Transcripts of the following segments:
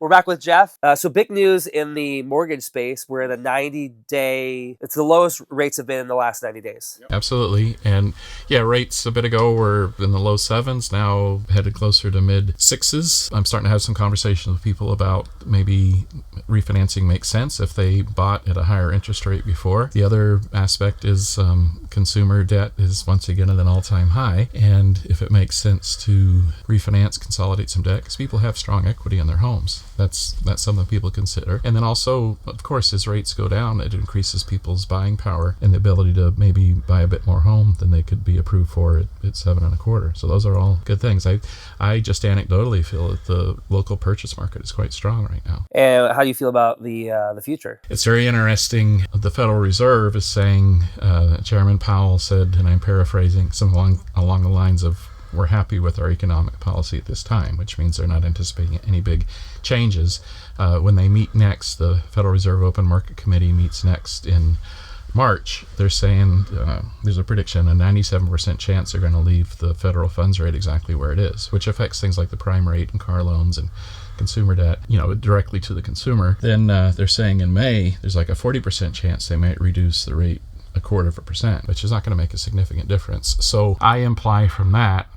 We're back with Jeff. So big news in the mortgage space where the 90-day, it's the lowest rates have been in the last 90 days. Absolutely. And yeah, rates a bit ago were in the low sevens, now headed closer to mid sixes. I'm starting to have some conversations with people about maybe refinancing makes sense if they bought at a higher interest rate before. The other aspect is consumer debt is once again at an all-time high. And if it makes sense to refinance, consolidate some debt, because people have strong equity in their homes. That's something people consider. And then also, of course, as rates go down, it increases people's buying power and the ability to maybe buy a bit more home than they could be approved for at 7.25%. So those are all good things. I just anecdotally feel that the local purchase market is quite strong right now. And how do you feel about the future? It's very interesting. The Federal Reserve is saying, Chairman Powell said, and I'm paraphrasing, something along the lines of, we're happy with our economic policy at this time, which means they're not anticipating any big changes. When they meet next, the Federal Reserve Open Market Committee meets next in March. They're saying there's a prediction, a 97% chance they're going to leave the federal funds rate exactly where it is, which affects things like the prime rate and car loans and consumer debt, directly to the consumer. Then they're saying in May, there's like a 40% chance they might reduce the rate 0.25%, which is not going to make a significant difference. So I imply from that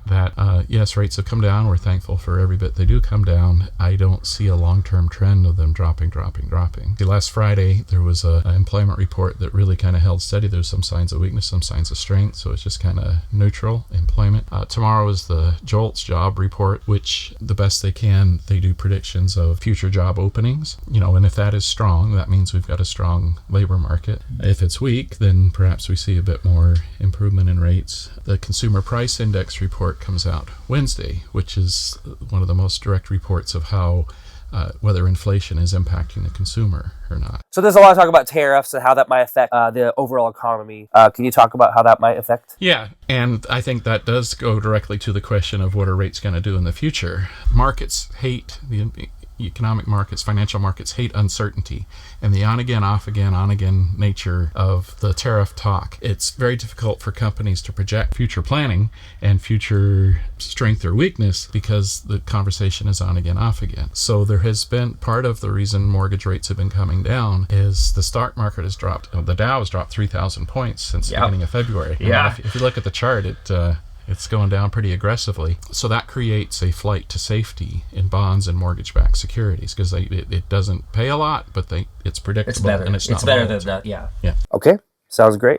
yes, rates have come down. We're thankful for every bit they do come down. I don't see a long-term trend of them dropping. Last Friday, there was an employment report that really kind of held steady. There's some signs of weakness, some signs of strength, so it's just kind of neutral employment. Tomorrow is the JOLTS job report, which the best they can, they do predictions of future job openings. And if that is strong, that means we've got a strong labor market. If it's weak, then perhaps we see a bit more improvement in rates. The Consumer Price Index report comes out Wednesday, which is one of the most direct reports of how whether inflation is impacting the consumer or not. So there's a lot of talk about tariffs and how that might affect the overall economy. Can you talk about how that might affect? Yeah, and I think that does go directly to the question of what are rates going to do in the future. Markets hate the economic markets, financial markets hate uncertainty and the on again, off again, on again nature of the tariff talk. It's very difficult for companies to project future planning and future strength or weakness because the conversation is on again, off again. So there has been part of the reason mortgage rates have been coming down is the stock market has dropped. The Dow has dropped 3,000 points since the beginning of February. Yeah. If you look at the chart, it's going down pretty aggressively. So that creates a flight to safety in bonds and mortgage-backed securities because it doesn't pay a lot, but it's predictable. It's better. And it's not better volatile. than that, yeah. Okay, sounds great.